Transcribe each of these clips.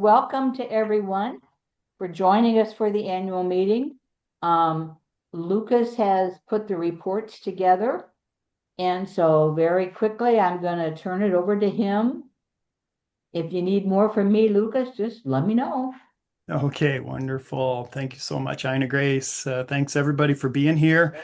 Welcome to everyone for joining us for the annual meeting. Lucas has put the reports together, and so very quickly, I'm going to turn it over to him. If you need more from me, Lucas, just let me know. Okay, wonderful. Thank you so much, Ina Grace. Thanks everybody for being here.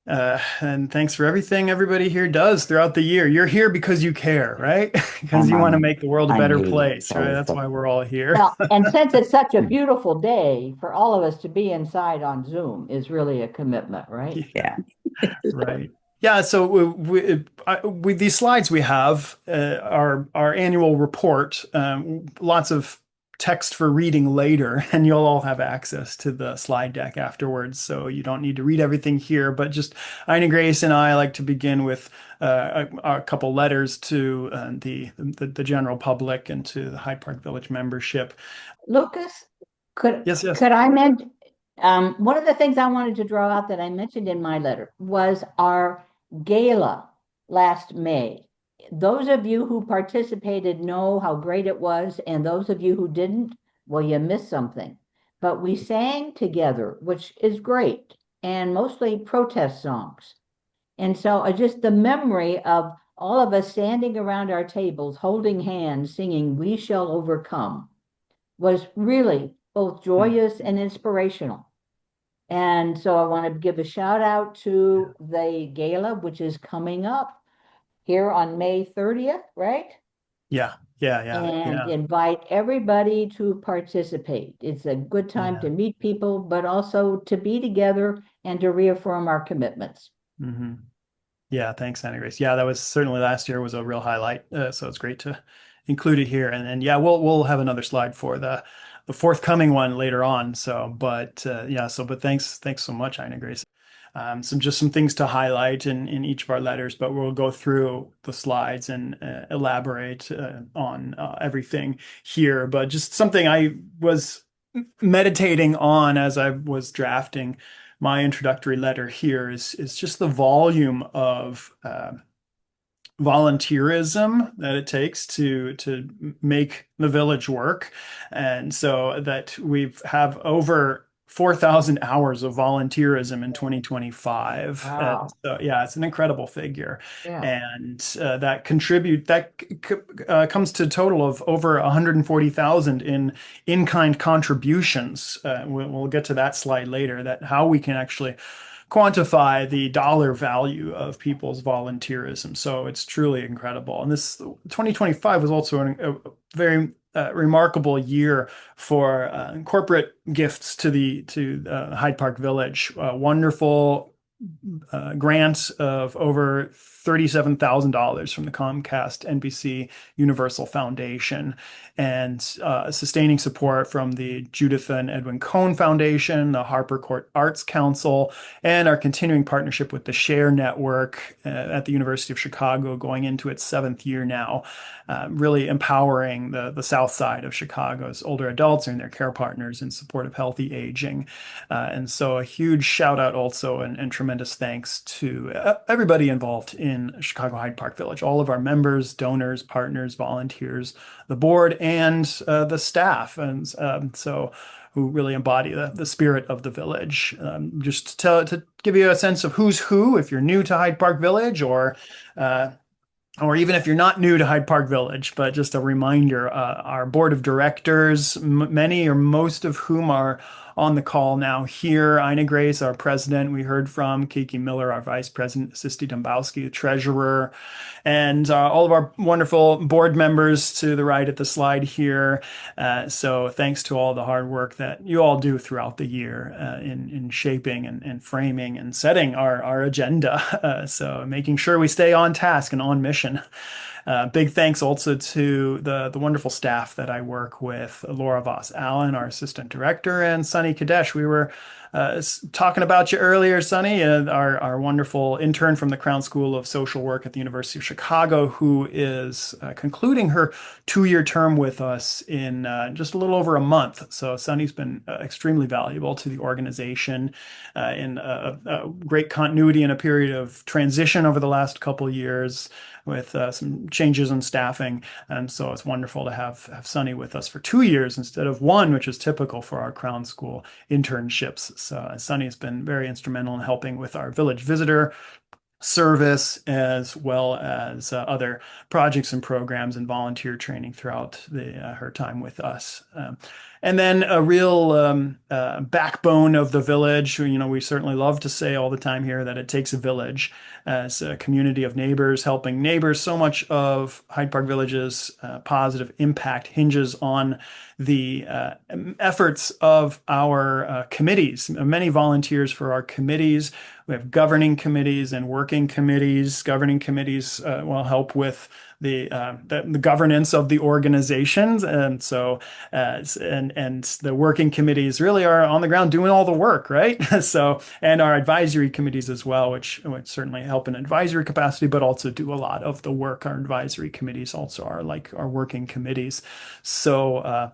And thanks for everything everybody here does throughout the year. You're here because you care, right? Because And you want to make the world a I'm better here. place, right? That's why we're all here. Well, and since it's such a beautiful day, for all of us to be inside on Zoom is really a commitment, right? Yeah, right. Yeah, so with these slides we have our annual report, lots of text for reading later, and you'll all have access to the slide deck afterwards. So you don't need to read everything here, but just Ina Grace and I like to begin with a couple letters to the general public and to the Hyde Park Village membership. Lucas, could Yes, yes. could I mention one of the things I wanted to draw out that I mentioned in my letter was our gala last May. Those of you who participated know how great it was, and those of you who didn't, well, you missed something. But we sang together, which is great, and mostly protest songs. And so just the memory of all of us standing around our tables, holding hands, singing, "We Shall Overcome," was really both Hmm. joyous and inspirational. And so I want to give a shout out to the gala, which is coming up here on May 30th, right? Yeah, yeah, yeah, And yeah, invite everybody to participate. It's a good time to yeah. meet people, but also to be together and to reaffirm our commitments. Hmm. Yeah, thanks, Anna Grace. Yeah, that was certainly last year was a real highlight. So it's great to include it here. And yeah, we'll have another slide for the forthcoming one later on. So, but yeah, but thanks so much, Ina Grace. Some things to highlight in each of our letters, but we'll go through the slides and elaborate on everything here. But just something I was meditating on as I was drafting my introductory letter here is just the volume of volunteerism that it takes to make the village work, and so that we've have over 4,000 hours of volunteerism in 2025. Wow. So yeah, it's an incredible figure, Yeah. and that comes to a total of over 140,000 in in-kind contributions. We'll get to that slide later. That how we can actually quantify the dollar value of people's volunteerism. So it's truly incredible. And this 2025 was also a very remarkable year for corporate gifts to the Hyde Park Village. Wonderful grant of over $37,000 from the Comcast NBC Universal Foundation, and sustaining support from the Judith and Edwin Cohn Foundation, the Harper Court Arts Council, and our continuing partnership with the Share Network at the University of Chicago, going into its seventh year now, really empowering the South Side of Chicago's older adults and their care partners in support of healthy aging. And so a huge shout out also and tremendous thanks to everybody involved in Chicago Hyde Park Village, all of our members, donors, partners, volunteers, the board, and the staff. And so who really embody the spirit of the village. Just to give you a sense of who's who, if you're new to Hyde Park Village, uh, or even if you're not new to Hyde Park Village, but just a reminder, our board of directors, many or most of whom are on the call now here. Ina Grace, our president, we heard from Kiki Miller, our vice president, Sisti Dombowski, the treasurer, and all of our wonderful board members to the right at the slide here. So thanks to all the hard work that you all do throughout the year in shaping and framing and setting our agenda. So making sure we stay on task and on mission. Big thanks also to the wonderful staff that I work with, Laura Voss Allen, our assistant director, and Sunny Kadesh. We were talking about you earlier, Sunny, our wonderful intern from the Crown School of Social Work at the University of Chicago, who is concluding her 2-year term with us in just a little over a month. So Sunny's been extremely valuable to the organization in a great continuity and a period of transition over the last couple years, with some changes in staffing. And so it's wonderful to have Sunny with us for 2 years instead of one, which is typical for our Crown School internships. So Sunny has been very instrumental in helping with our village visitor service, as well as other projects and programs and volunteer training throughout her time with us. And then a real backbone of the village. We certainly love to say all the time here that it takes a village as a community of neighbors helping neighbors. So much of Hyde Park Village's positive impact hinges on the efforts of our committees, many volunteers for our committees. We have governing committees and working committees. Governing committees will help with the governance of the organizations, and so and the working committees really are on the ground doing all the work, right? So, and our advisory committees as well, which certainly help in advisory capacity, but also do a lot of the work. Our advisory committees also are like our working committees. So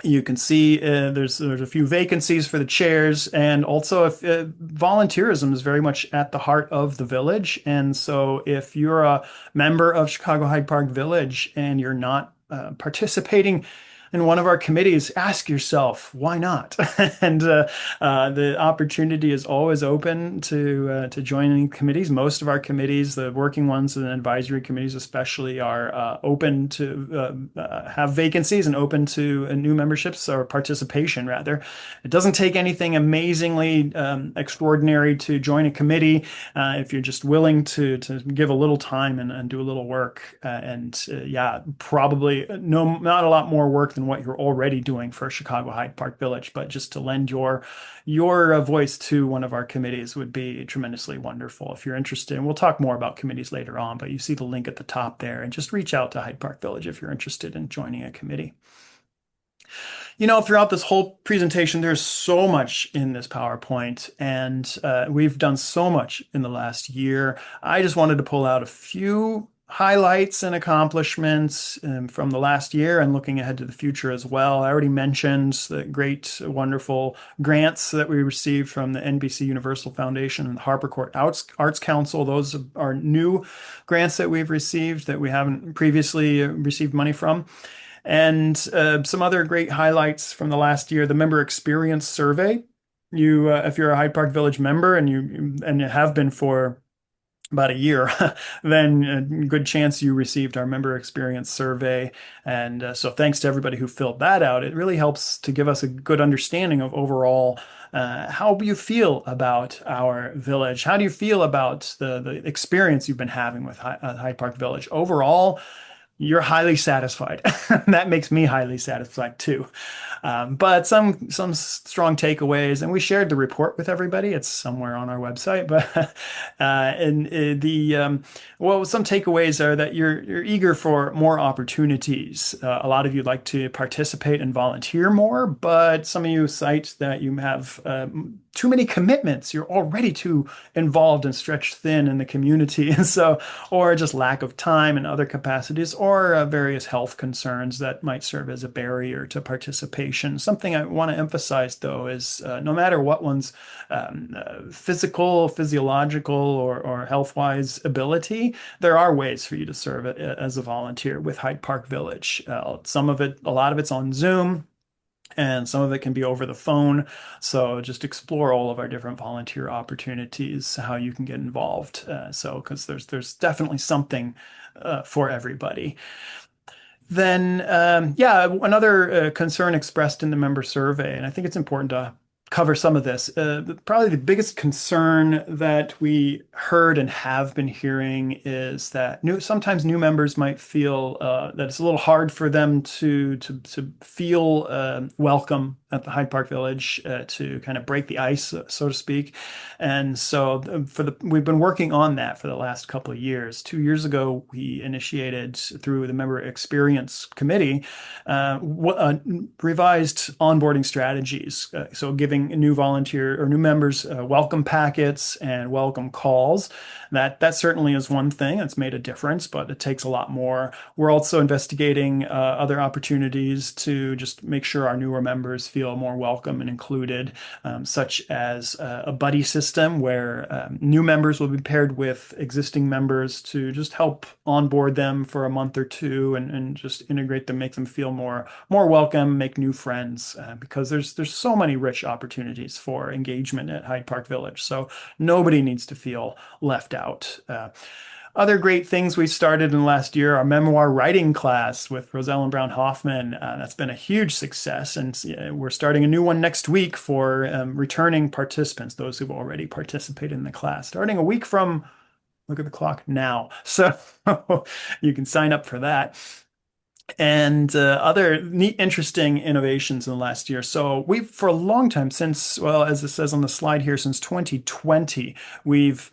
you can see there's a few vacancies for the chairs, and also if volunteerism is very much at the heart of the village. And so if you're a member of Chicago Hyde Park Village and you're not participating in one of our committees, ask yourself, why not? And the opportunity is always open to joining committees. Most of our committees, the working ones and advisory committees especially, are open to have vacancies and open to new memberships or participation, rather. It doesn't take anything amazingly extraordinary to join a committee if you're just willing to give a little time and do a little work. Yeah, probably not a lot more work than what you're already doing for Chicago Hyde Park Village, but just to lend your voice to one of our committees would be tremendously wonderful. If you're interested, and we'll talk more about committees later on, but you see the link at the top there, and just reach out to Hyde Park Village if you're interested in joining a committee. Throughout this whole presentation, there's so much in this PowerPoint, and we've done so much in the last year. I just wanted to pull out a few highlights and accomplishments from the last year and looking ahead to the future as well. I already mentioned the great, wonderful grants that we received from the NBC Universal Foundation and the Harpercourt Arts Council. Those are new grants that we've received that we haven't previously received money from. And some other great highlights from the last year: the member experience survey. If you're a Hyde Park Village member and you have been for about a year, then a good chance you received our member experience survey. And so thanks to everybody who filled that out. It really helps to give us a good understanding of overall how you feel about our village. How do you feel about the experience you've been having with Hyde Park Village? Overall, you're highly satisfied. That makes me highly satisfied too. But some strong takeaways, and we shared the report with everybody. It's somewhere on our website. But some takeaways are that you're eager for more opportunities. A lot of you like to participate and volunteer more, but some of you cite that you have too many commitments. You're already too involved and stretched thin in the community, and so, or just lack of time and other capacities, or various health concerns that might serve as a barrier to participation. Something I want to emphasize, though, is no matter what one's physiological, or health-wise ability, there are ways for you to serve as a volunteer with Hyde Park Village. A lot of it's on Zoom, and some of it can be over the phone. So just explore all of our different volunteer opportunities, how you can get involved. Because there's definitely something for everybody. Then, another concern expressed in the member survey, and I think it's important to cover some of this. Probably the biggest concern that we heard and have been hearing is that sometimes new members might feel that it's a little hard for them to feel welcome at the Hyde Park Village, to kind of break the ice, so to speak. And so we've been working on that for the last couple of years. 2 years ago, we initiated through the Member Experience Committee revised onboarding strategies. So giving distributing new volunteer or new members welcome packets and welcome calls. That certainly is one thing that's made a difference, but it takes a lot more. We're also investigating other opportunities to just make sure our newer members feel more welcome and included, such as a buddy system where new members will be paired with existing members to just help onboard them for a month or two and just integrate them, make them feel more welcome, make new friends, because there's so many rich opportunities for engagement at Hyde Park Village. So nobody needs to feel left out. Other great things we started in the last year, our memoir writing class with Rosellen Brown Hoffman. That's been a huge success. And we're starting a new one next week for returning participants, those who've already participated in the class, starting a week from, look at the clock now. So you can sign up for that. And other neat, interesting innovations in the last year. So we've, for a long time, since, well, as it says on the slide here, since 2020, we've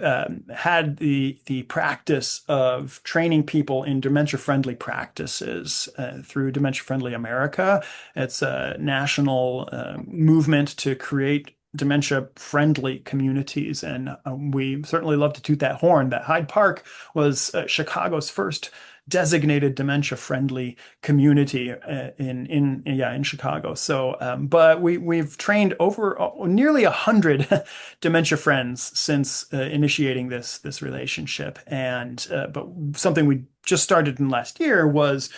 had the practice of training people in dementia-friendly practices through Dementia Friendly America. It's a national movement to create dementia-friendly communities, and we certainly love to toot that horn that Hyde Park was Chicago's first designated dementia-friendly community in Chicago. So, but we've trained over nearly 100 dementia friends since initiating this relationship, and but something we just started in last year was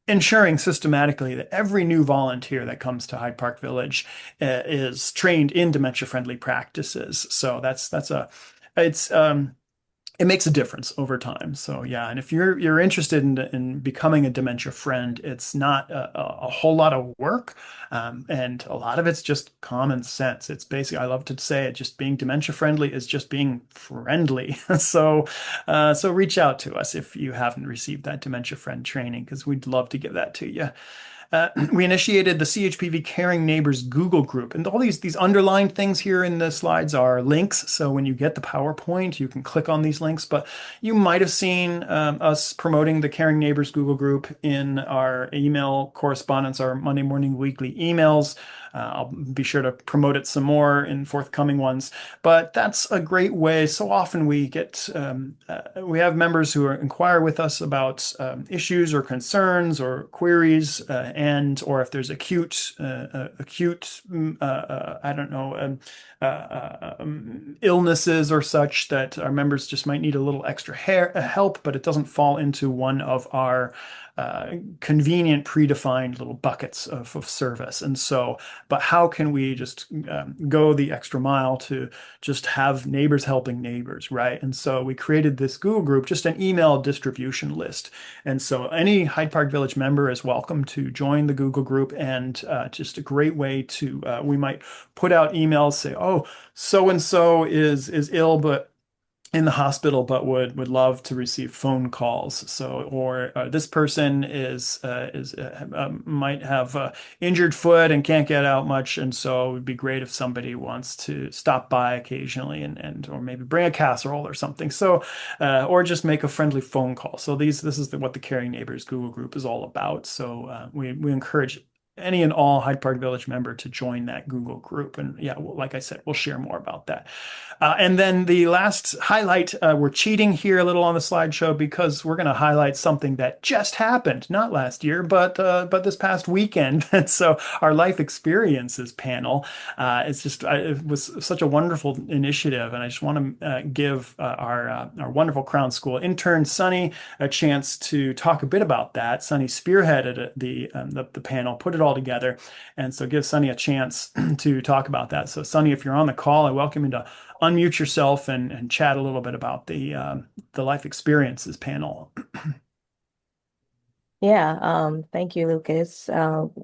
ensuring systematically that every new volunteer that comes to Hyde Park Village is trained in dementia-friendly practices. So it's it makes a difference over time. So yeah, and if you're interested in becoming a dementia friend, it's not a whole lot of work, and a lot of it's just common sense. It's basically, I love to say it, just being dementia friendly is just being friendly. So reach out to us if you haven't received that dementia friend training, because we'd love to give that to you. We initiated the CHPV Caring Neighbors Google group. And all these underlined things here in the slides are links. So when you get the PowerPoint, you can click on these links. But you might have seen us promoting the Caring Neighbors Google group in our email correspondence, our Monday morning weekly emails. I'll be sure to promote it some more in forthcoming ones. But that's a great way. So often we we have members who inquire with us about issues or concerns or queries, or if there's acute, I don't know, illnesses or such that our members just might need a little extra help, but it doesn't fall into one of our convenient predefined little buckets of service. And so, but how can we just go the extra mile to just have neighbors helping neighbors, right? And so we created this Google group, just an email distribution list. And so any Hyde Park Village member is welcome to join the Google group, and just a great way to, we might put out emails, say, oh, so-and-so is ill, but in the hospital, but would love to receive phone calls. So, or this person might have injured foot and can't get out much, and so it would be great if somebody wants to stop by occasionally and or maybe bring a casserole or something. So, or just make a friendly phone call. So this is what the Caring Neighbors Google group is all about. So we encourage any and all Hyde Park Village member to join that Google group. And yeah, well, like I said, we'll share more about that. And then the last highlight, we're cheating here a little on the slideshow because we're going to highlight something that just happened, not last year, but this past weekend. And so our life experiences panel, it was such a wonderful initiative, and I just want to give our wonderful Crown School intern Sunny a chance to talk a bit about that. Sunny spearheaded the panel, put it all together, and so give Sunny a chance to talk about that. So Sunny, if you're on the call, I welcome you to unmute yourself and chat a little bit about the life experiences panel. Yeah, thank you, Lucas.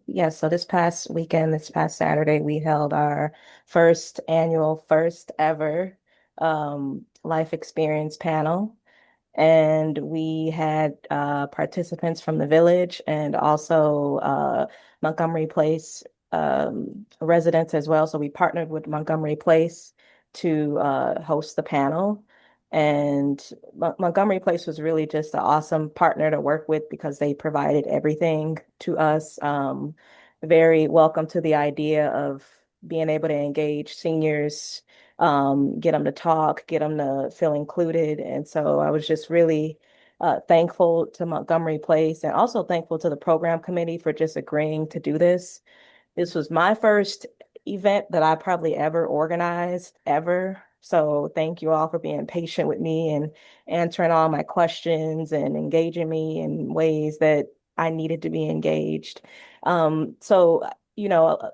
Yeah, so this past weekend, this past Saturday, we held our first ever life experience panel. And we had participants from the village and also Montgomery Place residents as well. So we partnered with Montgomery Place to host the panel. And Montgomery Place was really just an awesome partner to work with because they provided everything to us. Very welcome to the idea of being able to engage seniors, get them to talk, get them to feel included. And so I was just really thankful to Montgomery Place and also thankful to the program committee for just agreeing to do this. This was my first event that I probably ever organized, ever. So thank you all for being patient with me and answering all my questions and engaging me in ways that I needed to be engaged. A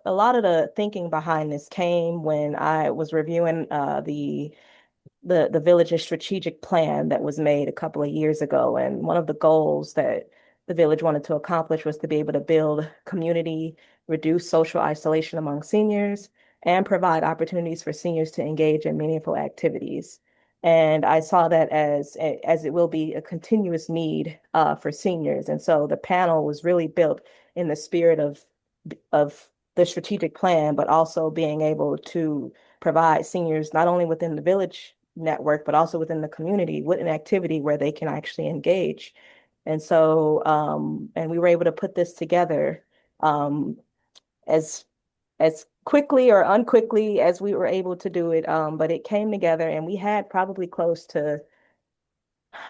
lot of the thinking behind this came when I was reviewing the village's strategic plan that was made a couple of years ago. And one of the goals that the village wanted to accomplish was to be able to build community, reduce social isolation among seniors, and provide opportunities for seniors to engage in meaningful activities. And I saw that as it will be a continuous need for seniors. And so the panel was really built in the spirit of the strategic plan, but also being able to provide seniors not only within the village network, but also within the community with an activity where they can actually engage. And so, and we were able to put this together um, as as quickly or unquickly as we were able to do it. But it came together, and we had probably close to,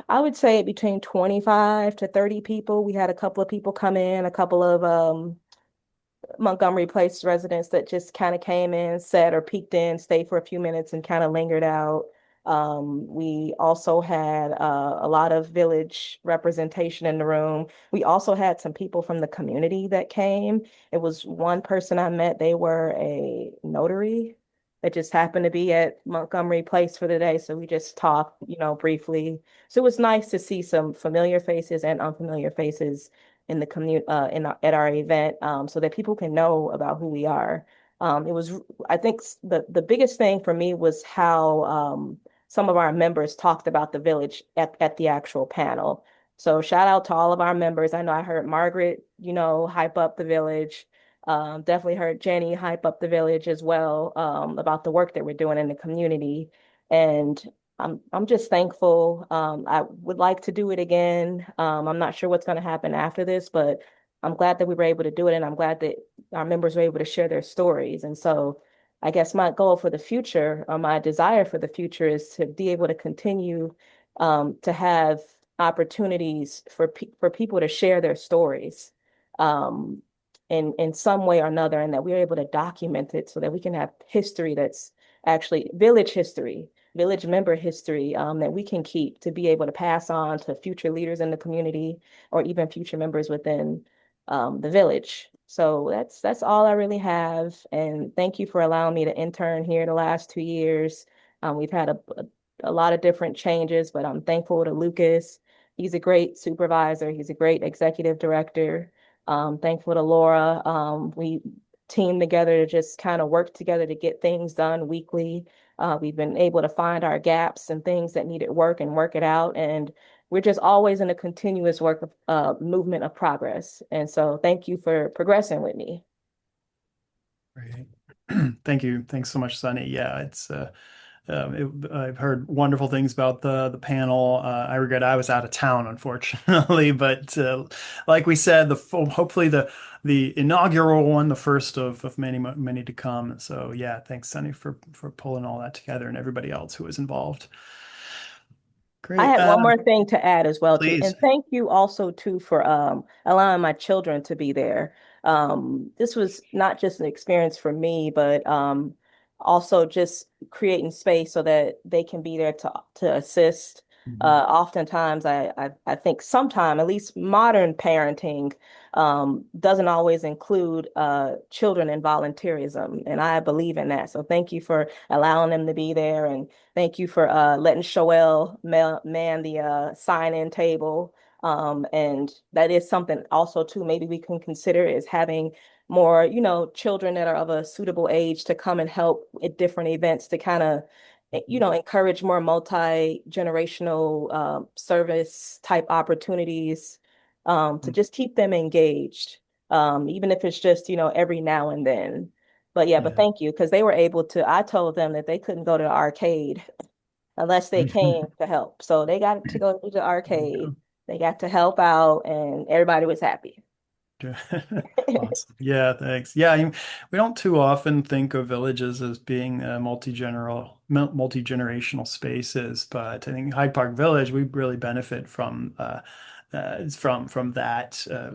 I would say, between 25 to 30 people. We had a couple of people come in, a couple of Montgomery Place residents that just kind of came in, sat or peeked in, stayed for a few minutes and kind of lingered out. We also had a lot of village representation in the room. We also had some people from the community that came. It was one person I met, they were a notary that just happened to be at Montgomery Place for the day. So we just talked, briefly. So it was nice to see some familiar faces and unfamiliar faces in the community at our event, so that people can know about who we are. It was, I think, the biggest thing for me was how some of our members talked about the village at the actual panel. So shout out to all of our members. I know I heard Margaret, hype up the village. Definitely heard Jenny hype up the village as well, about the work that we're doing in the community. And I'm just thankful. I would like to do it again. I'm not sure what's going to happen after this, but I'm glad that we were able to do it, and I'm glad that our members were able to share their stories. And so, I guess my goal for the future, or my desire for the future, is to be able to continue to have opportunities for people to share their stories um, in some way or another, and that we're able to document it so that we can have history that's actually village history, village member history, that we can keep to be able to pass on to future leaders in the community or even future members within the village. So that's all I really have. And thank you for allowing me to intern here the last 2 years. We've had a lot of different changes, but I'm thankful to Lucas. He's a great supervisor. He's a great executive director. Thankful to Laura. We teamed together to just kind of work together to get things done weekly. We've been able to find our gaps and things that needed work and work it out. And we're just always in a continuous work of movement of progress. And so thank you for progressing with me. Great. Thank you. Thanks so much, Sunny. Yeah, I've heard wonderful things about the panel. I regret I was out of town, unfortunately, but like we said, hopefully the inaugural one, the first of many many to come. So yeah, thanks, Sunny, for pulling all that together and everybody else who was involved. I Great. had one more thing to add as well too, Please. and thank you also too for allowing my children to be there. This was not just an experience for me, but also just creating space so that they can be there to assist. Mhm. Oftentimes, I think sometime, at least modern parenting, doesn't always include children in volunteerism, and I believe in that. So thank you for allowing them to be there, and thank you for letting Shoelle man the sign-in table. And that is something also too, maybe we can consider is having more, children that are of a suitable age to come and help at different events to kind of, encourage more multi-generational service type opportunities, to just keep them engaged, even if it's just, every now and then. But yeah, but Yeah. thank you, because they were able to, I told them that they couldn't go to the arcade unless they came to help. So they got to go to the arcade. They got to help out and everybody was happy. Awesome. Yeah, thanks. Yeah, we don't too often think of villages as being multi-generational spaces, but I think Hyde Park Village, we really benefit from that.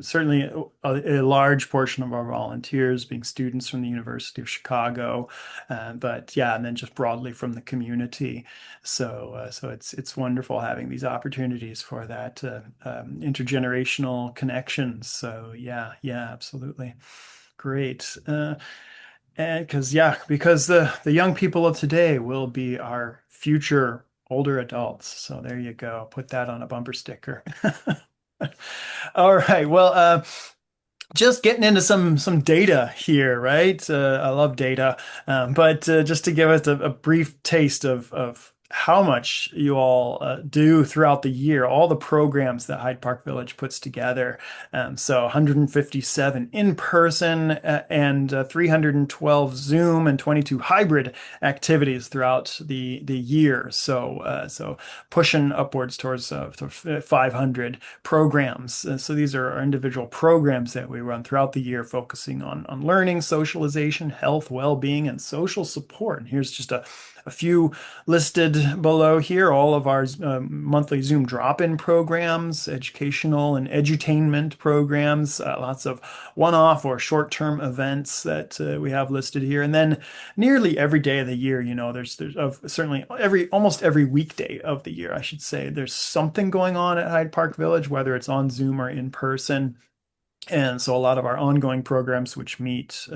Certainly, a large portion of our volunteers being students from the University of Chicago, but yeah, and then just broadly from the community. So it's wonderful having these opportunities for that intergenerational connections. So yeah, absolutely. Great. And because the young people of today will be our future older adults. So there you go. Put that on a bumper sticker. All right. Well, just getting into some data here, right? I love data, but just to give us a brief taste of how much you all do throughout the year, all the programs that Hyde Park Village puts together. So 157 in person and 312 Zoom and 22 hybrid activities throughout the year. So pushing upwards towards 500 programs. So these are our individual programs that we run throughout the year, focusing on learning, socialization, health, well-being, and social support. And here's just a few listed below here, all of our monthly Zoom drop-in programs, educational and edutainment programs, lots of one-off or short-term events that we have listed here. And then nearly every day of the year, there's certainly almost every weekday of the year, I should say, there's something going on at Hyde Park Village, whether it's on Zoom or in person. And so a lot of our ongoing programs, which meet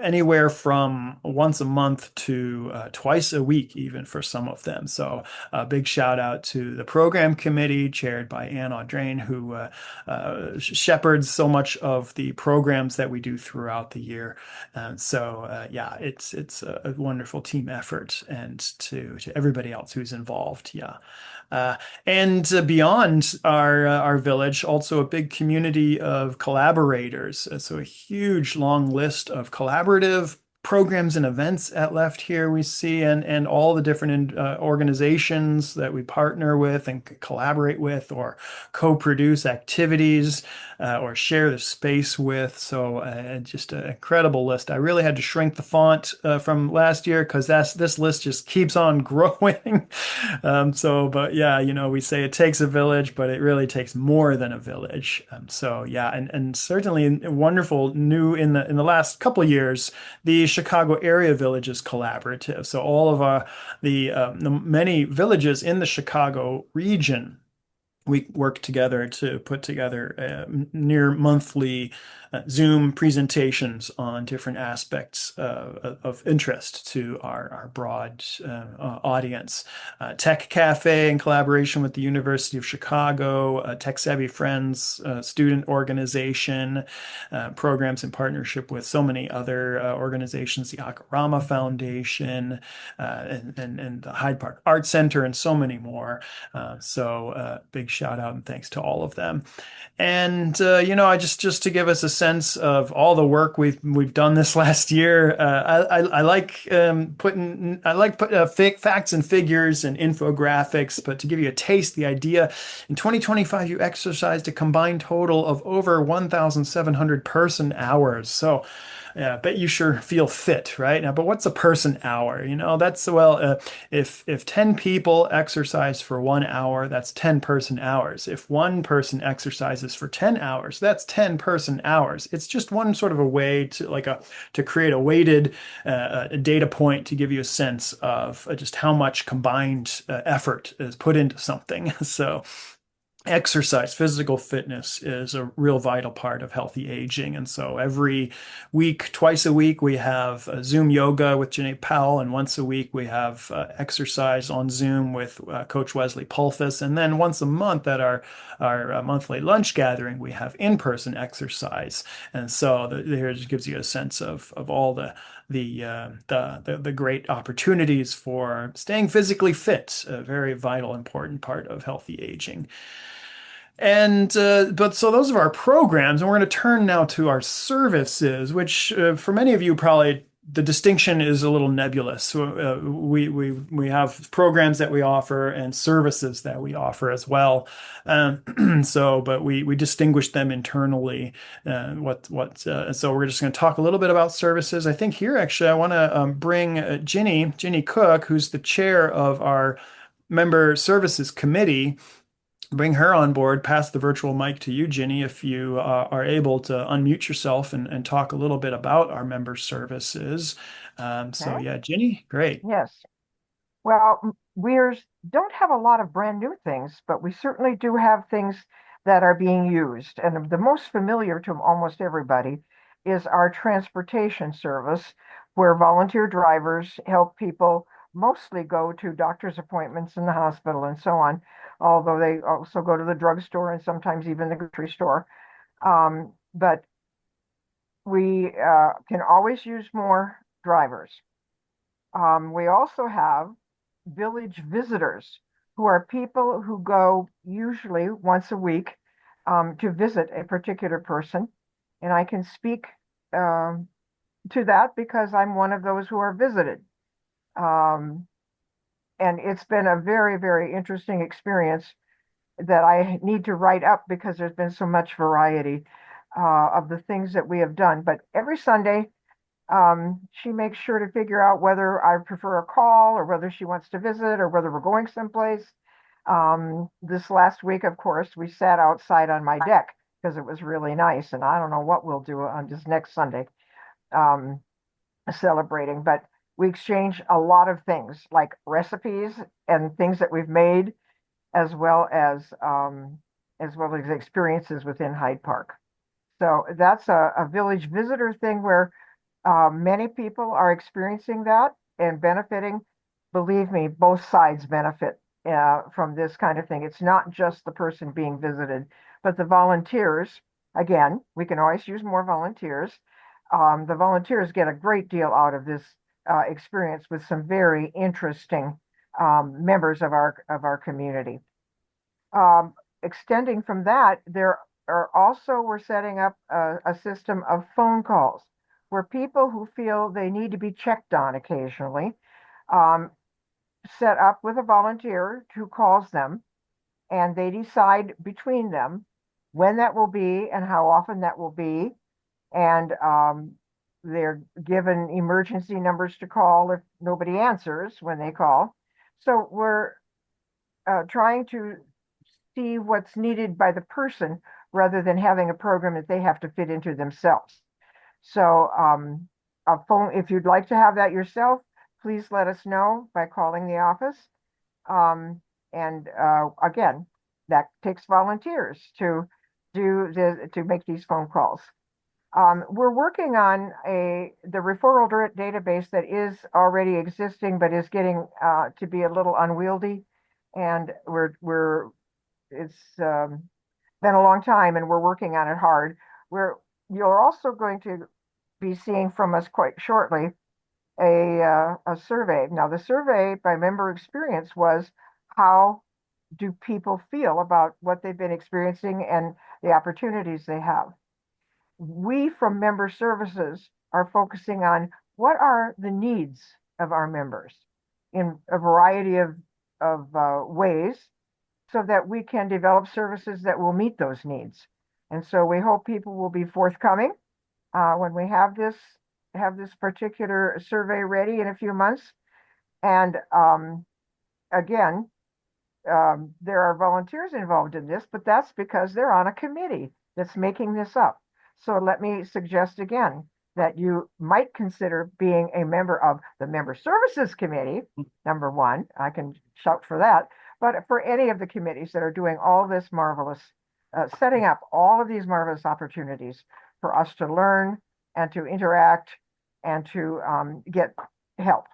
anywhere from once a month to twice a week, even for some of them. So a big shout out to the program committee chaired by Ann Audrain, who shepherds so much of the programs that we do throughout the year. And so yeah, it's a wonderful team effort, and to everybody else who's involved. Yeah. And beyond our village, also a big community of collaborators. So a huge long list of collaborative programs and events at Left here we see, and all the different organizations that we partner with and collaborate with or co-produce activities or share the space with. So just an incredible list. I really had to shrink the font from last year because this list just keeps on growing. But yeah, we say it takes a village, but it really takes more than a village. So yeah, and certainly wonderful new in the last couple of years, the Chicago Area Villages Collaborative. So all of the many villages in the Chicago region, we work together to put together near monthly Zoom presentations on different aspects of interest to our broad audience. Tech Cafe in collaboration with the University of Chicago, Tech Savvy Friends student organization, programs in partnership with so many other organizations, the Akarama Foundation, and the Hyde Park Art Center, and so many more. Big shout out and thanks to all of them. And I just to give us a sense of all the work we've done this last year. I like putting facts and figures and infographics, but to give you a taste, the idea in 2025 you exercised a combined total of over 1,700 person hours. So yeah, I bet you sure feel fit, right? Now, but what's a person hour? If 10 people exercise for 1 hour, that's 10 person hours. If one person exercises for 10 hours, that's 10 person hours. It's just one sort of a way to create a weighted data point to give you a sense of just how much combined effort is put into something. So exercise, physical fitness is a real vital part of healthy aging. And so every week, twice a week, we have Zoom yoga with Janae Powell. And once a week, we have exercise on Zoom with Coach Wesley Pulfus. And then once a month at our monthly lunch gathering, we have in-person exercise. And so here just gives you a sense of all the great opportunities for staying physically fit, a very vital, important part of healthy aging. And but so those are our programs, and we're going to turn now to our services, which for many of you probably the distinction is a little nebulous. So, we have programs that we offer and services that we offer as well. But we distinguish them internally. So we're just going to talk a little bit about services. I think here actually I want to bring Ginny Cook, who's the chair of our member services committee, bring her on board. Pass the virtual mic to you, Ginny, if you are able to unmute yourself and talk a little bit about our member services. So Okay. yeah, Ginny, great. Yes. Well, don't have a lot of brand new things, but we certainly do have things that are being used. And the most familiar to almost everybody is our transportation service, where volunteer drivers help people mostly go to doctor's appointments in the hospital and so on, although they also go to the drugstore and sometimes even the grocery store. But we can always use more drivers. We also have village visitors, who are people who go usually once a week to visit a particular person. And I can speak to that because I'm one of those who are visited. Um, and it's been a very, very interesting experience that I need to write up because there's been so much variety of the things that we have done. But every Sunday, she makes sure to figure out whether I prefer a call or whether she wants to visit or whether we're going someplace. This last week, of course, we sat outside on my deck because it was really nice, and I don't know what we'll do on this next Sunday, um, celebrating, but we exchange a lot of things like recipes and things that we've made, as well as experiences within Hyde Park. So that's a village visitor thing where many people are experiencing that and benefiting. Believe me, both sides benefit from this kind of thing. It's not just the person being visited, but the volunteers. Again, we can always use more volunteers. The volunteers get a great deal out of this experience with some very interesting members of our community. Extending from that, we're setting up a system of phone calls where people who feel they need to be checked on occasionally um, set up with a volunteer who calls them, and they decide between them when that will be and how often that will be. And they're given emergency numbers to call if nobody answers when they call. So we're trying to see what's needed by the person rather than having a program that they have to fit into themselves. So a phone, if you'd like to have that yourself, please let us know by calling the office. And again, that takes volunteers to make these phone calls. We're working on the referral database that is already existing, but is getting to be a little unwieldy. And it's been a long time, and we're working on it hard. You're also going to be seeing from us quite shortly a survey. Now, the survey by member experience was, how do people feel about what they've been experiencing and the opportunities they have? We from member services are focusing on what are the needs of our members in a variety of ways, so that we can develop services that will meet those needs. And so we hope people will be forthcoming when we have this particular survey ready in a few months. And again, there are volunteers involved in this, but that's because they're on a committee that's making this up. So let me suggest again that you might consider being a member of the Member Services Committee, number one. I can shout for that. But for any of the committees that are doing all this marvelous, setting up all of these marvelous opportunities for us to learn and to interact and to get help.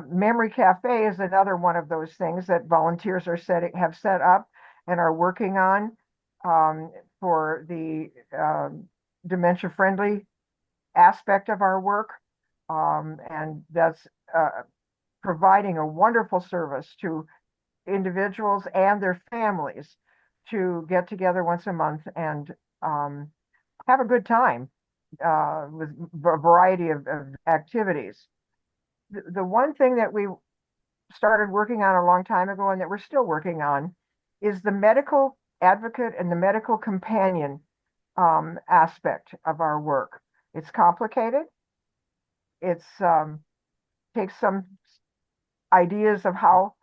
Memory Cafe is another one of those things that volunteers have set up and are working on for the dementia-friendly aspect of our work. And that's providing a wonderful service to individuals and their families to get together once a month and have a good time. with a variety of activities. The one thing that we started working on a long time ago and that we're still working on is the medical advocate and the medical companion aspect of our work. It's complicated. It's takes some ideas of how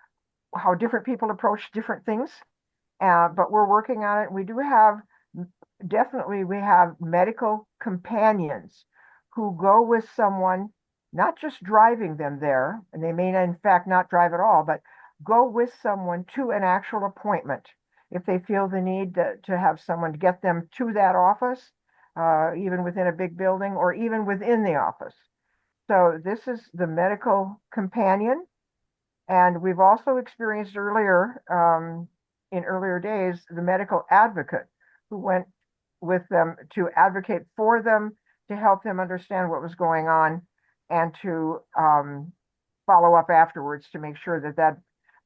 different people approach different things, but we're working on it. We do have definitely we have medical companions who go with someone, not just driving them there, and they may in fact not drive at all, but go with someone to an actual appointment if they feel the need to have someone to get them to that office, even within a big building or even within the office. So this is the medical companion. And we've also experienced earlier, in earlier days, the medical advocate who went with them to advocate for them, to help them understand what was going on, and to follow up afterwards to make sure that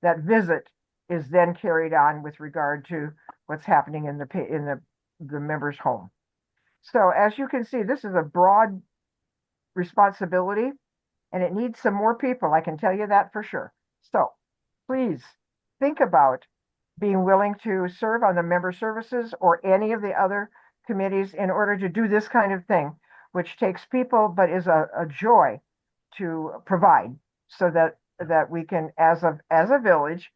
that visit is then carried on with regard to what's happening in the member's home. So as you can see, this is a broad responsibility and it needs some more people. I can tell you that for sure. So please think about being willing to serve on the member services or any of the other committees in order to do this kind of thing, which takes people but is a joy to provide so that we can, as a village,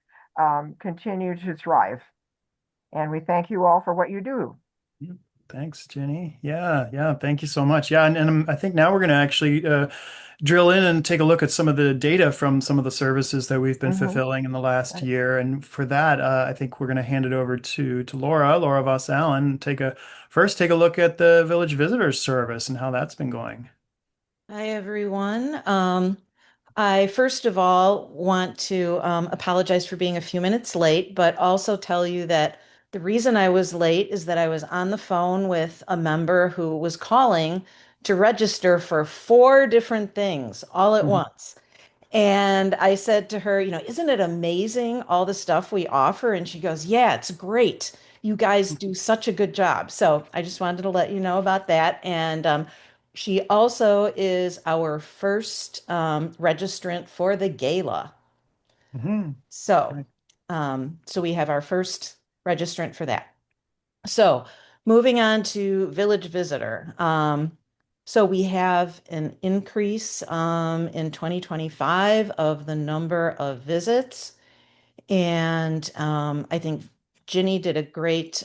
continue to thrive. And we thank you all for what you do. Thanks, Jenny. Yeah, yeah. Thank you so much. Yeah, and I think now we're going to actually drill in and take a look at some of the data from some of the services that we've been Mhm. fulfilling in the last year. And for that, I think we're going to hand it over to Laura Voss Allen. Take a look at the Village Visitors Service and how that's been going. Hi, everyone. I first of all want to apologize for being a few minutes late, but also tell you that the reason I was late is that I was on the phone with a member who was calling to register for four different things all at Mhm. once. And I said to her, isn't it amazing all the stuff we offer? And she goes, yeah, it's great. You guys do such a good job. So I just wanted to let you know about that. And she also is our first registrant for the gala. Mhm. So, Right. so we have our first registrant for that. So, moving on to Village Visitor. So we have an increase in 2025 of the number of visits. And I think Ginny did a great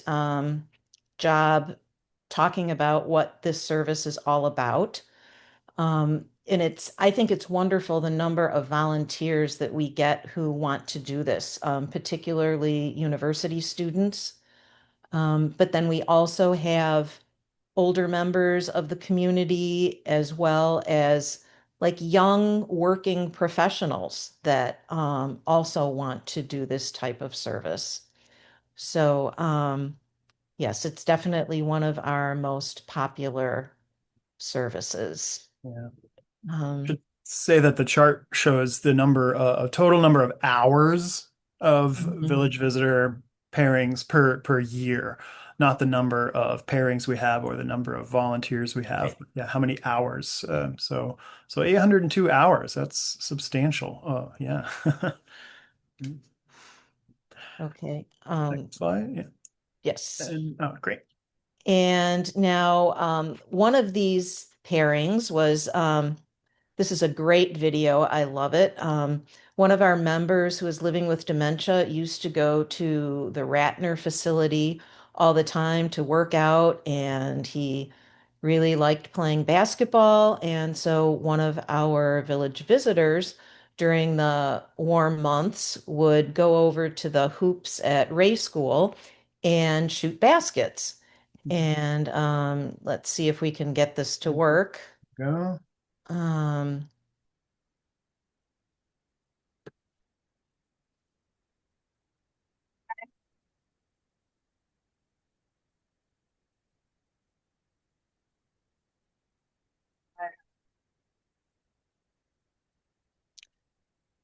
job talking about what this service is all about. And I think it's wonderful the number of volunteers that we get who want to do this, particularly university students. But then we also have older members of the community as well as like young working professionals that also want to do this type of service. So, yes, it's definitely one of our most popular services. Yeah. Um, Should say that the chart shows the a total number of hours of mhm. village visitor pairings per year, not the number of pairings we have or the number of volunteers we have. Okay. Yeah, how many hours? So 802 hours. That's substantial. Oh, yeah. Okay. Next slide. Yeah. Yes. And oh, great. And now one of these pairings was this is a great video. I love it. One of our members who is living with dementia used to go to the Ratner facility all the time to work out, and he really liked playing basketball. And so one of our village visitors during the warm months would go over to the hoops at Ray School and shoot baskets. And let's see if we can get this to work. Go. Um,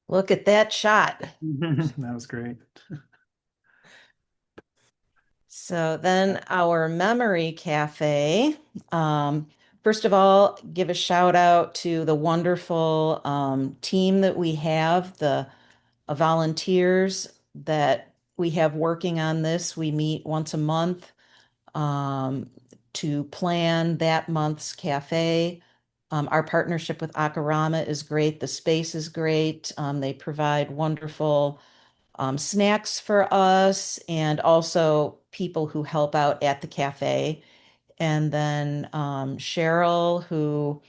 Look at that shot. That was great. So then our memory cafe, First of all, give a shout out to the wonderful team that we have, the volunteers that we have working on this. We meet once a month um, to plan that month's cafe. Our partnership with Akarama is great. The space is great. They provide wonderful snacks for us and also people who help out at the cafe. And then Cheryl, who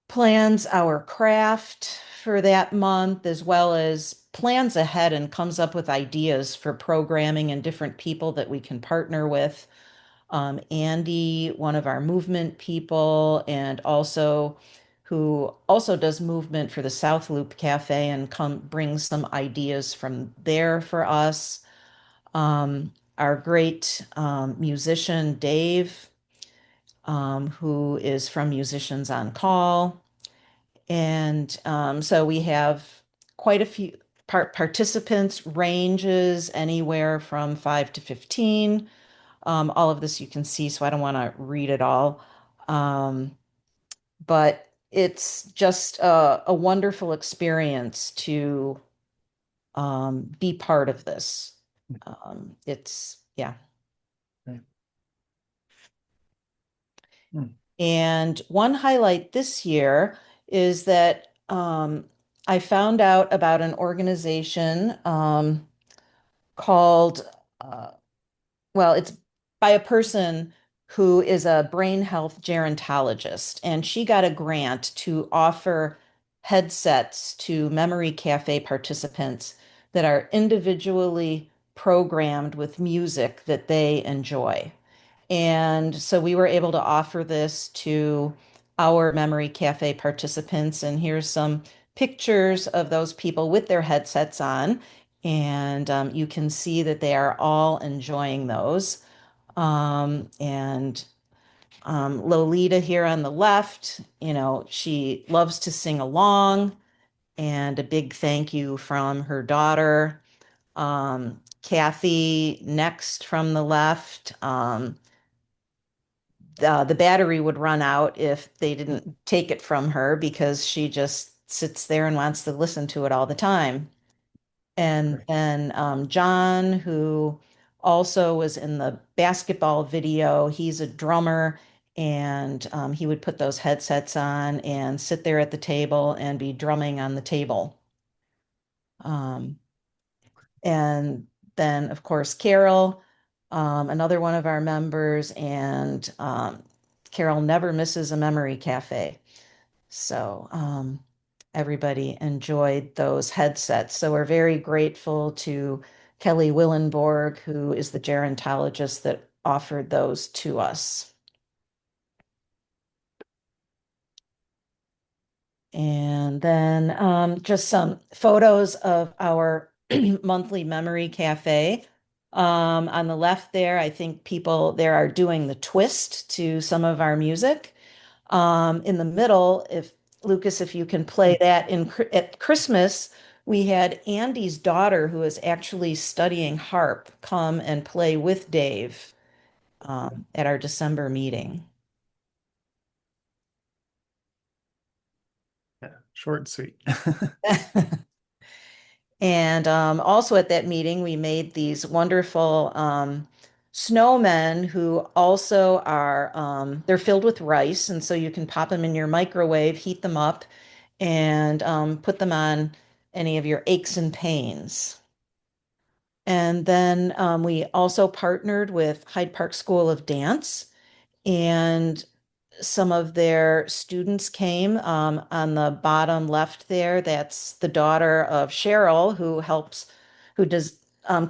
plans our craft for that month, as well as plans ahead and comes up with ideas for programming and different people that we can partner with. Andy, one of our movement people, and also who also does movement for the South Loop Cafe and brings some ideas from there for us. Our great musician, Dave, who is from Musicians on Call. And so we have quite a few participants, ranges anywhere from 5 to 15. All of this you can see, so I don't want to read it all. But it's just a wonderful experience to be part of this. Yeah. Right. Hmm. And one highlight this year is that I found out about an organization called, well, it's by a person who is a brain health gerontologist, and she got a grant to offer headsets to Memory Cafe participants that are individually programmed with music that they enjoy. And so we were able to offer this to our Memory Cafe participants. And here's some pictures of those people with their headsets on. And you can see that they are all enjoying those. And Lolita here on the left, she loves to sing along. And a big thank you from her daughter. Kathy next from the left. The battery would run out if they didn't take it from her because she just sits there and wants to listen to it all the time. And Great. then John, who also was in the basketball video, he's a drummer and he would put those headsets on and sit there at the table and be drumming on the table. Um, and then, of course, Carol, another one of our members, and Carol never misses a memory cafe. So everybody enjoyed those headsets. So we're very grateful to Kelly Willenborg, who is the gerontologist that offered those to us. And then just some photos of our monthly memory cafe. On the left there, I think people there are doing the twist to some of our music. In the middle, if Lucas, if you can play that at Christmas, we had Andy's daughter, who is actually studying harp, come and play with Dave at our December meeting. Yeah, short and sweet. And also at that meeting, we made these wonderful snowmen who also are, they're filled with rice. And so you can pop them in your microwave, heat them up, and put them on any of your aches and pains. And then we also partnered with Hyde Park School of Dance, and some of their students came on the bottom left there. That's the daughter of Cheryl, who does,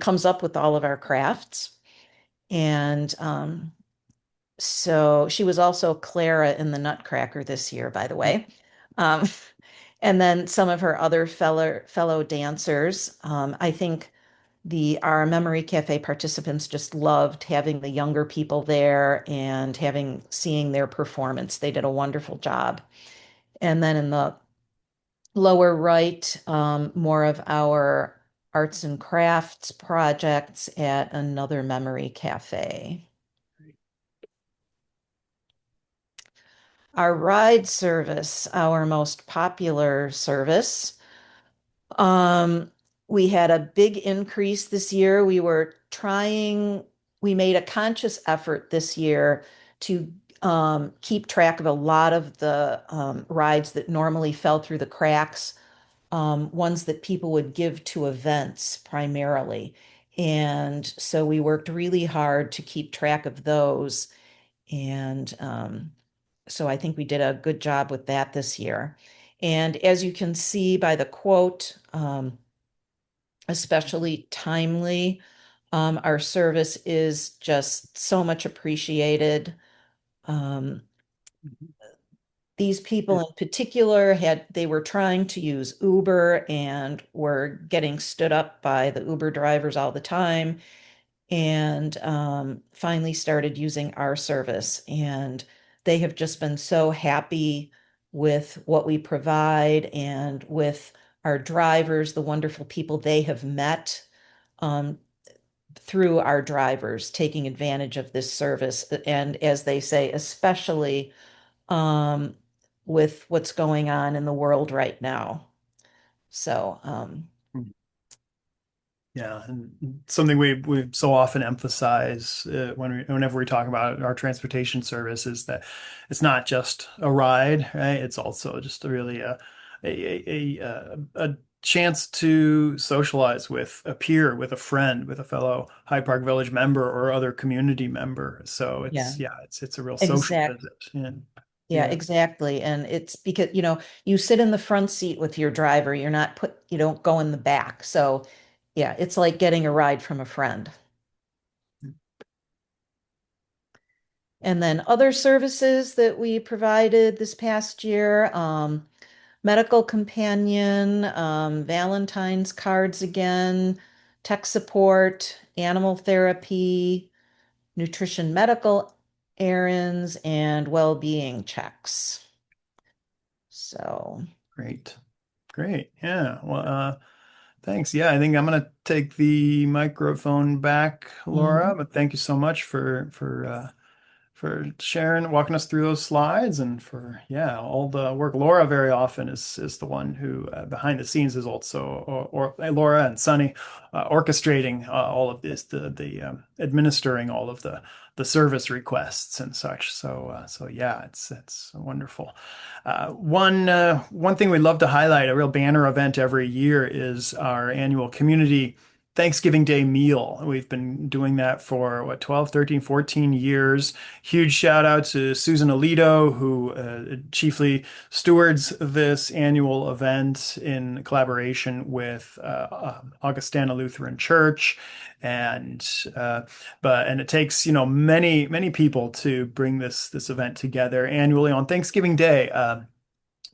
comes up with all of our crafts. And so she was also Clara in the Nutcracker this year, by the way. Um, and then some of her other fellow dancers. I think our Memory Cafe participants just loved having the younger people there and seeing their performance. They did a wonderful job. And then in the lower right, more of our arts and crafts projects at another Memory Cafe. Our ride service, our most popular service, um, we had a big increase this year. We made a conscious effort this year to keep track of a lot of the rides that normally fell through the cracks, ones that people would give to events primarily. And so we worked really hard to keep track of those. And so I think we did a good job with that this year. And as you can see by the quote, especially timely, our service is just so much appreciated. Um, these people in particular they were trying to use Uber and were getting stood up by the Uber drivers all the time, and finally started using our service. And they have just been so happy with what we provide and with our drivers, the wonderful people they have met um, through our drivers taking advantage of this service. And as they say, especially um, with what's going on in the world right now. So, Yeah, and something we so often emphasize whenever we talk about our transportation service is that it's not just a ride, right? It's also just really a chance to socialize with a peer, with a friend, with a fellow Hyde Park Village member or other community member. So yeah, it's a real social exact. visit. And Yeah, yeah. exactly. And it's because, you sit in the front seat with your driver. You don't go in the back. So, yeah, it's like getting a ride from a friend. And then other services that we provided this past year, medical companion, Valentine's cards again, tech support, animal therapy, nutrition medical errands, and well-being checks. So, Great. Great. Yeah. Well, thanks. Yeah, I think I'm gonna take the microphone back, Laura, mhm. but thank you so much for sharing, walking us through those slides and for yeah, all the work. Laura very often is the one who behind the scenes is also or Laura and Sunny orchestrating all of this, the administering all of the service requests and such. So yeah, it's wonderful. One thing we'd love to highlight, a real banner event every year, is our annual community Thanksgiving Day meal. We've been doing that for what, 12, 13, 14 years. Huge shout out to Susan Alito, who chiefly stewards this annual event in collaboration with Augustana Lutheran Church. And and it takes, many people to bring this event together annually on Thanksgiving Day.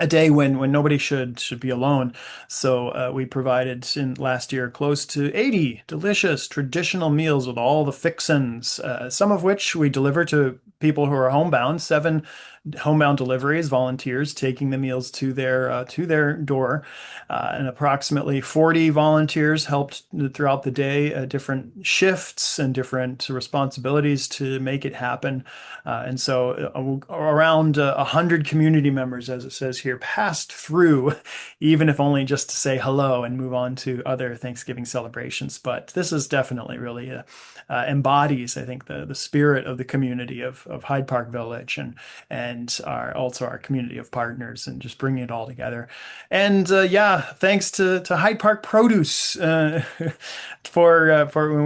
A day when nobody should be alone. So we provided in last year close to 80 delicious traditional meals with all the fixins, some of which we deliver to people who are homebound. 7 homebound deliveries, volunteers taking the meals to their door, and approximately 40 volunteers helped throughout the day, different shifts and different responsibilities to make it happen. And so around 100 community members, as it says here, passed through, even if only just to say hello and move on to other Thanksgiving celebrations. But this is definitely really embodies, I think, the spirit of the community of Hyde Park Village and also our community of partners and just bringing it all together. And yeah, thanks to Hyde Park Produce for when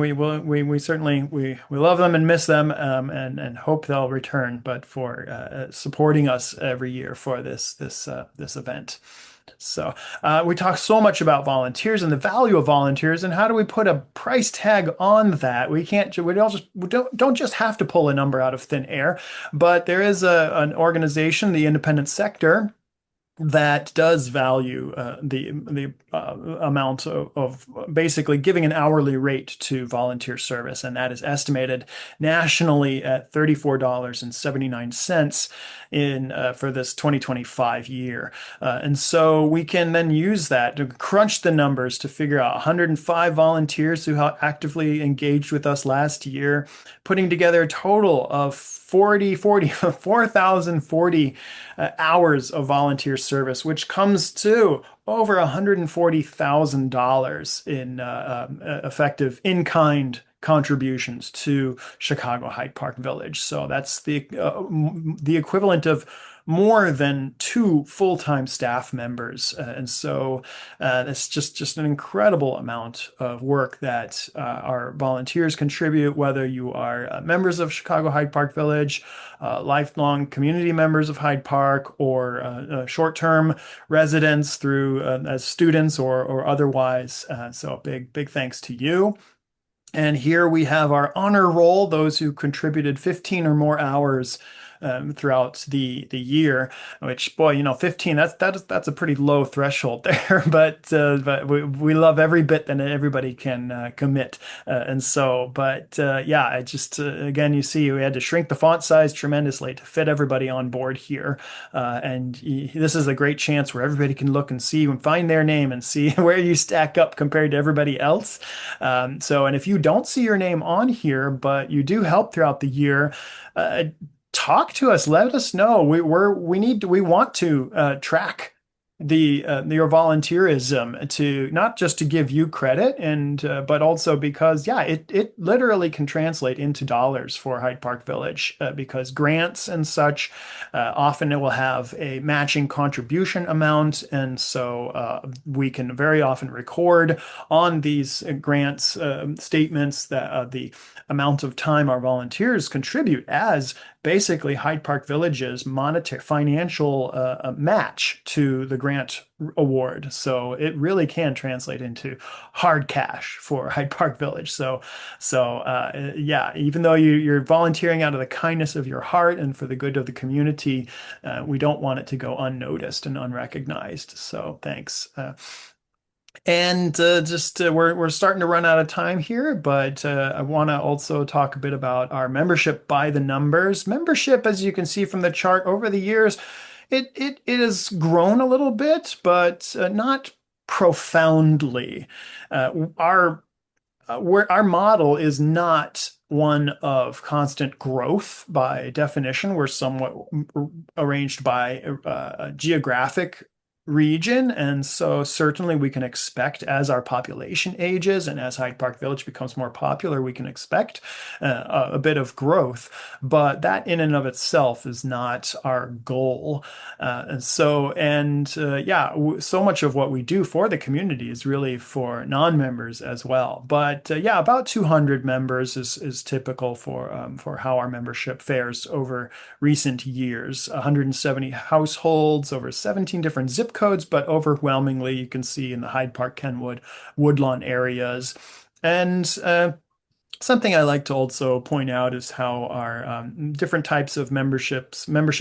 we certainly we love them and miss them, and hope they'll return, but for supporting us every year for this event. So we talk so much about volunteers and the value of volunteers, and how do we put a price tag on that? We don't just have to pull a number out of thin air, but there is an organization, the independent sector, that does value the amount of basically giving an hourly rate to volunteer service, and that is estimated nationally at $34.79 in for this 2025 year. And so we can then use that to crunch the numbers to figure out 105 volunteers who actively engaged with us last year, putting together a total of 4,040 hours of volunteer service, which comes to over $140,000 in effective in-kind contributions to Chicago Hyde Park Village. So that's the equivalent of more than 2 full-time staff members. And so it's just an incredible amount of work that our volunteers contribute, whether you are members of Chicago Hyde Park Village, lifelong community members of Hyde Park, or short-term residents through as students or otherwise. So big thanks to you. And here we have our honor roll, those who contributed 15 or more hours throughout the year, which, boy, 15, that's a pretty low threshold there, but we love every bit that everybody can commit. And so, but yeah, I just, again, you see, we had to shrink the font size tremendously to fit everybody on board here. And this is a great chance where everybody can look and see and find their name and see where you stack up compared to everybody else. And if you don't see your name on here, but you do help throughout the year, talk to us. Let us know. We want to track your volunteerism, to not just to give you credit, and but also because it literally can translate into dollars for Hyde Park Village, because grants and such often it will have a matching contribution amount, and so we can very often record on these grants statements that the amount of time our volunteers contribute as basically Hyde Park Village's monetary financial match to the grant award. So it really can translate into hard cash for Hyde Park Village. So yeah, even though you're volunteering out of the kindness of your heart and for the good of the community, we don't want it to go unnoticed and unrecognized. So thanks. We're starting to run out of time here, but I want to also talk a bit about our membership by the numbers. Membership, as you can see from the chart, over the years, it has grown a little bit, but not profoundly. Our model is not one of constant growth by definition. We're somewhat arranged by geographic region, and so certainly we can expect, as our population ages and as Hyde Park Village becomes more popular, we can expect a bit of growth, but that in and of itself is not our goal. So much of what we do for the community is really for non-members as well. But about 200 members is typical for how our membership fares over recent years. 170 households, over 17 different zip codes, but overwhelmingly you can see in the Hyde Park, Kenwood, Woodlawn areas. And something I like to also point out is how our different types of membership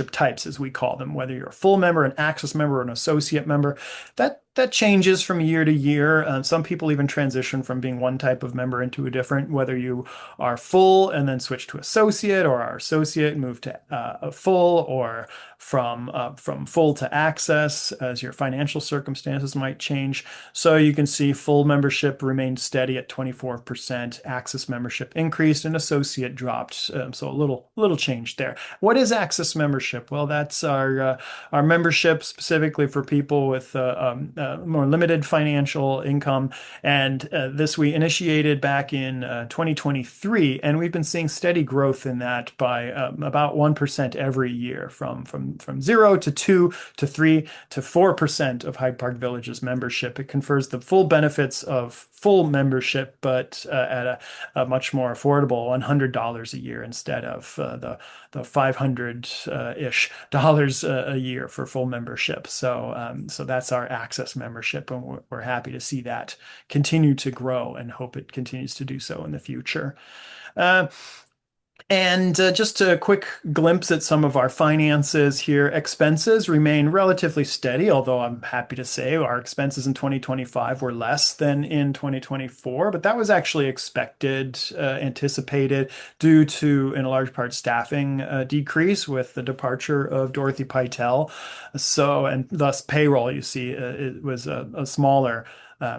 types, as we call them, whether you're a full member, an access member, or an associate member, that changes from year to year. Some people even transition from being one type of member into a different, whether you are full and then switch to associate, or are associate and move to a full, or from full to access, as your financial circumstances might change. So you can see full membership remained steady at 24%, access membership increased, and associate dropped. So a little change there. What is access membership? Well, that's our membership specifically for people with more limited financial income, and this we initiated back in 2023, and we've been seeing steady growth in that by about 1% every year, from 0 to 2 to 3 to 4% of Hyde Park Village's membership. It confers the full benefits of full membership, but at a much more affordable $100 a year instead of the $500-ish a year for full membership. So that's our access membership, and we're happy to see that continue to grow and hope it continues to do so in the future. And just a quick glimpse at some of our finances here. Expenses remain relatively steady, although I'm happy to say our expenses in 2025 were less than in 2024, but that was actually expected, anticipated due to, in a large part, staffing decrease with the departure of Dorothy Pytel. So, and thus payroll, you see, it was a smaller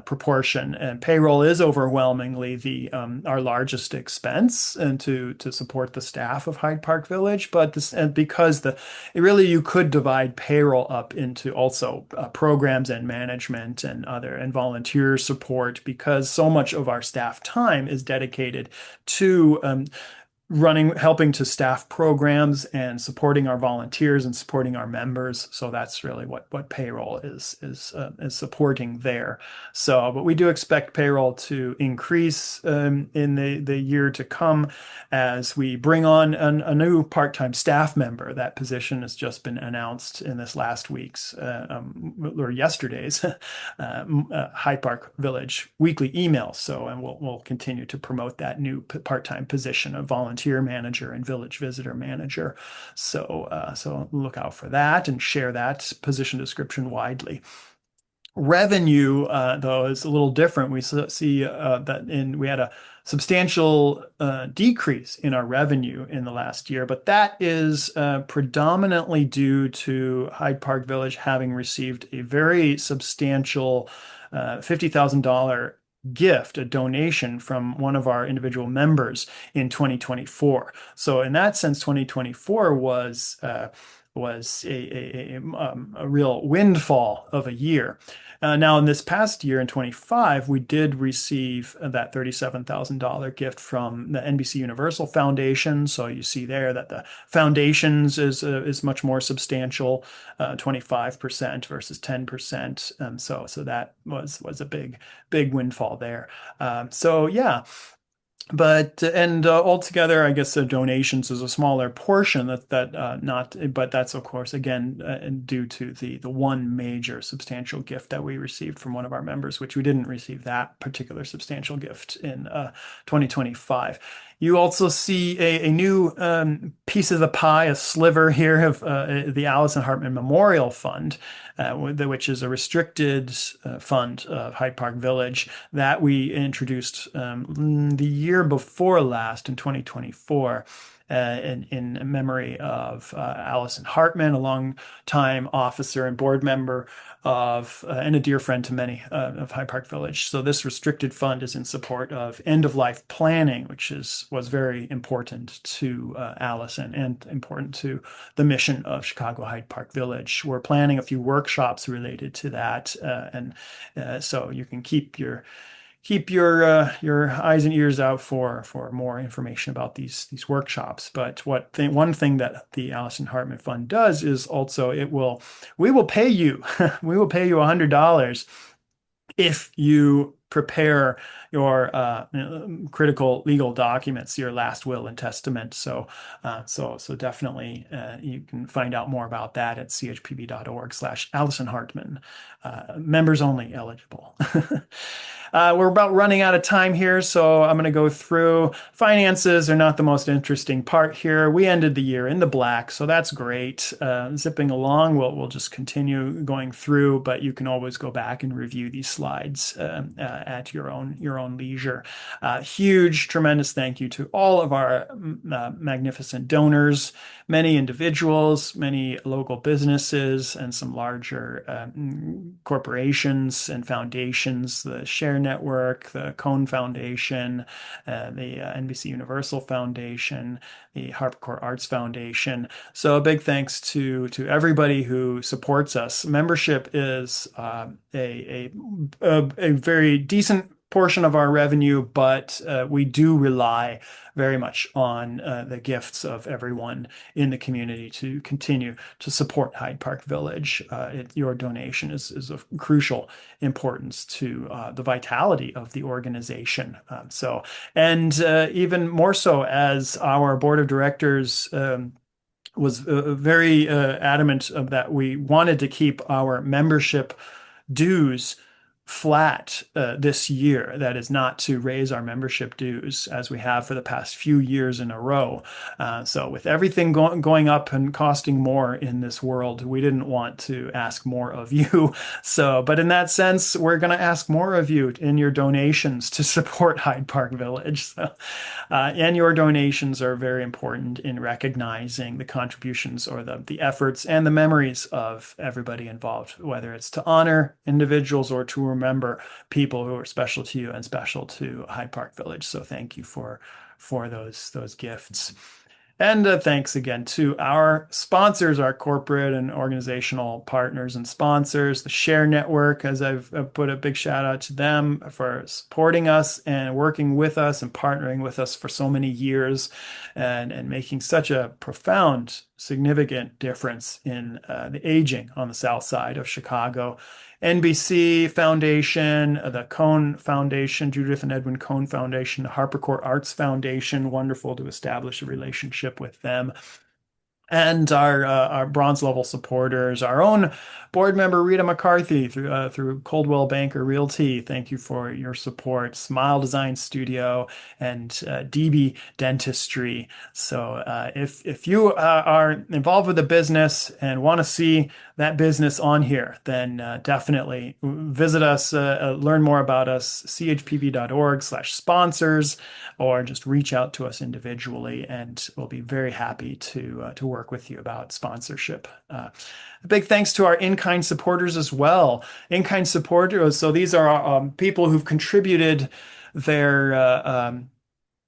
proportion, and payroll is overwhelmingly the our largest expense, and to support the staff of Hyde Park Village. But this, and because really you could divide payroll up into also programs and management and other and volunteer support, because so much of our staff time is dedicated to helping to staff programs and supporting our volunteers and supporting our members. So that's really what payroll is supporting there. So, but we do expect payroll to increase in the year to come as we bring on a new part-time staff member. That position has just been announced in this last week's or yesterday's Hyde Park Village weekly email. So, and we'll continue to promote that new part-time position of volunteer manager and village visitor manager. So look out for that and share that position description widely. Revenue, though, is a little different. We see that we had a substantial decrease in our revenue in the last year, but that is predominantly due to Hyde Park Village having received a very substantial $50,000 gift, a donation from one of our individual members in 2024. So in that sense, 2024 was a real windfall of a year. Now, in this past year, in 25, we did receive that $37,000 gift from the NBC Universal Foundation. So you see there that the foundations is much more substantial, 25% versus 10%. So that was a big windfall there. So yeah. But altogether, I guess the donations is a smaller portion but that's of course again due to the one major substantial gift that we received from one of our members, which we didn't receive that particular substantial gift in 2025. You also see a new piece of the pie, a sliver here of the Allison Hartman Memorial Fund, which is a restricted fund of Hyde Park Village that we introduced the year before last in 2024. In memory of Allison Hartman, a long-time officer and board member and a dear friend to many of Hyde Park Village. So this restricted fund is in support of end-of-life planning, which was very important to Allison and important to the mission of Chicago Hyde Park Village. We're planning a few workshops related to that, so you can keep your eyes and ears out for more information about these workshops. But one thing that the Allison Hartman Fund does is also we will pay you we will pay you $100 if you prepare your critical legal documents, your last will and testament. So definitely you can find out more about that at chpv.org/Allison Hartman. Members only eligible. We're about running out of time here, so I'm going to go through. Finances are not the most interesting part here. We ended the year in the black, so that's great. Zipping along, we'll just continue going through, but you can always go back and review these slides at your own leisure. Huge, tremendous thank you to all of our magnificent donors, many individuals, many local businesses, and some larger corporations and foundations, the Share Network, the Cone Foundation, the NBC Universal Foundation, the HarperCourt Arts Foundation. So a big thanks to everybody who supports us. Membership is a very decent portion of our revenue, but we do rely very much on the gifts of everyone in the community to continue to support Hyde Park Village. Your donation is of crucial importance to the vitality of the organization. Even more so as our board of directors was very adamant of that we wanted to keep our membership dues flat this year. That is not to raise our membership dues as we have for the past few years in a row. So with everything going up and costing more in this world, we didn't want to ask more of you. So, but in that sense, we're going to ask more of you in your donations to support Hyde Park Village. So, and your donations are very important in recognizing the contributions or the efforts and the memories of everybody involved, whether it's to honor individuals or to remember people who are special to you and special to Hyde Park Village. So thank you for those gifts. And thanks again to our sponsors, our corporate and organizational partners and sponsors, the Share Network, as I've put a big shout out to them for supporting us and working with us and partnering with us for so many years and making such a profound, significant difference in the aging on the south side of Chicago. NBC Foundation, the Cohn Foundation, Judith and Edwin Cohn Foundation, the Harpercourt Arts Foundation, wonderful to establish a relationship with them. And our bronze level supporters, our own board member Rita McCarthy through Coldwell Banker Realty. Thank you for your support. Smile Design Studio and DB Dentistry. So if you are involved with a business and want to see that business on here, then definitely visit us, learn more about us, chpv.org/sponsors, or just reach out to us individually, and we'll be very happy to work with you about sponsorship. A big thanks to our in-kind supporters as well. In-kind supporters, so these are people who've contributed their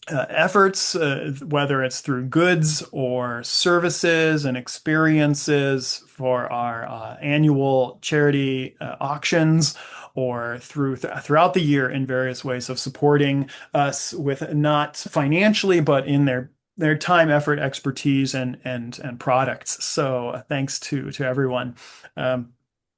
efforts, whether it's through goods or services and experiences for our annual charity auctions, or throughout the year in various ways of supporting us with, not financially, but in their time, effort, expertise, and products. So thanks to everyone.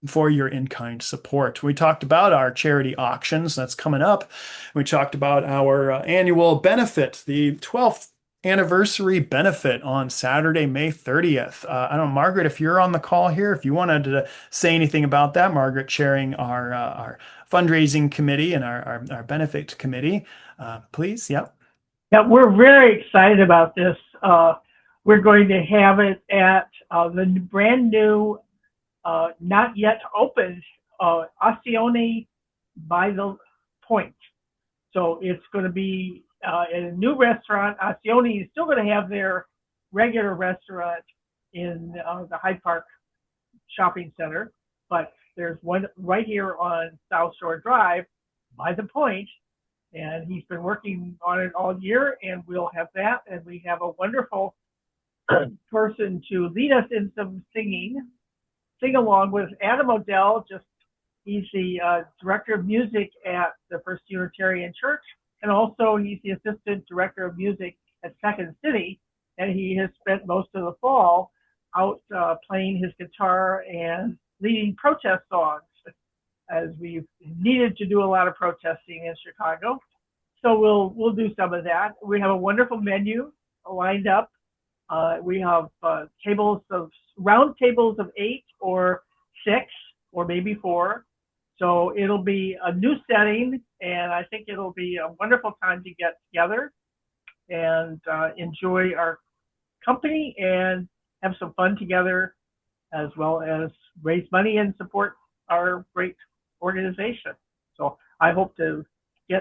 For your in-kind support. We talked about our charity auctions that's coming up. We talked about our annual benefit, the 12th anniversary benefit on Saturday, May 30th. I don't know, Margaret, if you're on the call here, if you wanted to say anything about that, Margaret chairing our fundraising committee and our benefit committee, please. Yep. Yeah, we're very excited about this. We're going to have it at the brand new not yet opened Ossione by the Point. So it's going to be in a new restaurant. Ossione is still going to have their regular restaurant in the Hyde Park Shopping Center, but there's one right here on South Shore Drive by the Point, and he's been working on it all year, and we'll have that, and we have a wonderful person to lead us in some sing along with Adam Odell. He's the director of music at the First Unitarian Church, and also he's the assistant director of music at Second City, and he has spent most of the fall out playing his guitar and leading protest songs, as we've needed to do a lot of protesting in Chicago. So we'll do some of that. We have a wonderful menu lined up. We have round tables of 8 or 6 or maybe 4. So it'll be a new setting, and I think it'll be a wonderful time to get together and enjoy our company and have some fun together, as well as raise money and support our great organization. So I hope to see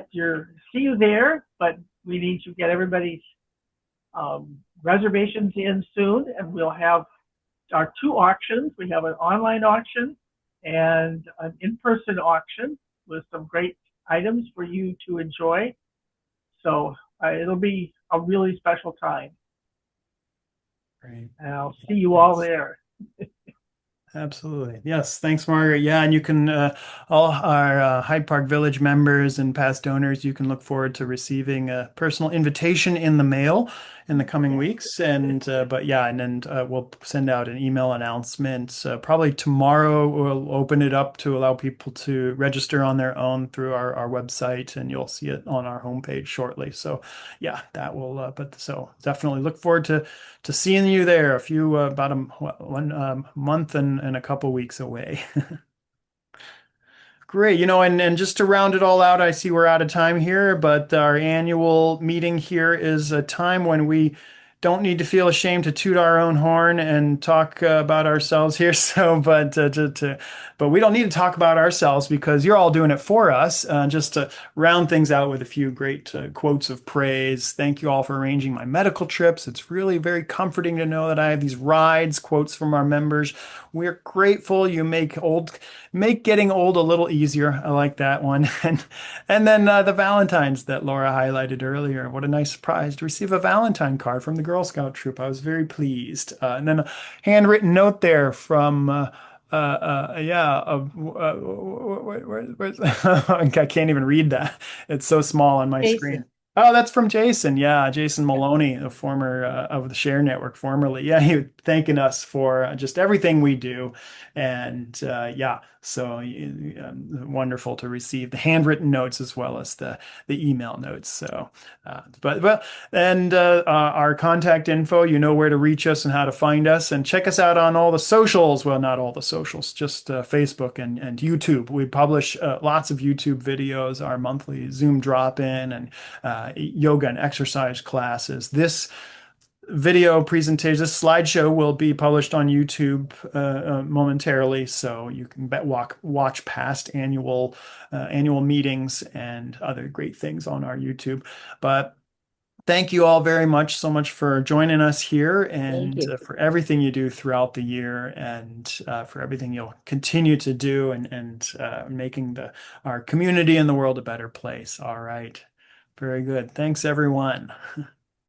you there, but we need to get everybody's reservations in soon, and we'll have our 2 auctions. We have an online auction and an in-person auction with some great items for you to enjoy. So it'll be a really special time. Great. And I'll see you all there. Absolutely. Yes. Thanks, Margaret. Yeah. And you can, all our Hyde Park Village members and past donors, you can look forward to receiving a personal invitation in the mail in the coming weeks. And, but yeah, and then we'll send out an email announcement. Probably tomorrow we'll open it up to allow people to register on their own through our website, and you'll see it on our homepage shortly. So yeah, that will, so definitely look forward to seeing you there about one month and a couple weeks away. Great. And just to round it all out, I see we're out of time here, but our annual meeting here is a time when we don't need to feel ashamed to toot our own horn and talk about ourselves here. So, but we don't need to talk about ourselves because you're all doing it for us. Just to round things out with a few great quotes of praise. Thank you all for arranging my medical trips. It's really very comforting to know that I have these rides, quotes from our members. We're grateful you make getting old a little easier. I like that one. And then the Valentines that Laura highlighted earlier. What a nice surprise to receive a Valentine card from the Girl Scout troop. I was very pleased. And then a handwritten note there from yeah, I can't even read that. It's so small on my screen. Jason. Oh, that's from Jason. Yeah, Jason Maloney, the former of the Share Network, formerly. Yeah, he was thanking us for just everything we do, and yeah, so wonderful to receive the handwritten notes as well as the email notes. So, and our contact info, you know where to reach us and how to find us, and check us out on all the socials. Well, not all the socials, just Facebook and YouTube. We publish lots of YouTube videos, our monthly Zoom drop-in, and yoga and exercise classes. This video presentation, this slideshow will be published on YouTube momentarily, so you can watch past annual meetings and other great things on our YouTube. But thank you all very much, so much for joining us here and for everything you do throughout the year and for everything you'll continue to do and making our community and the world a better place. All right. Very good. Thanks, everyone.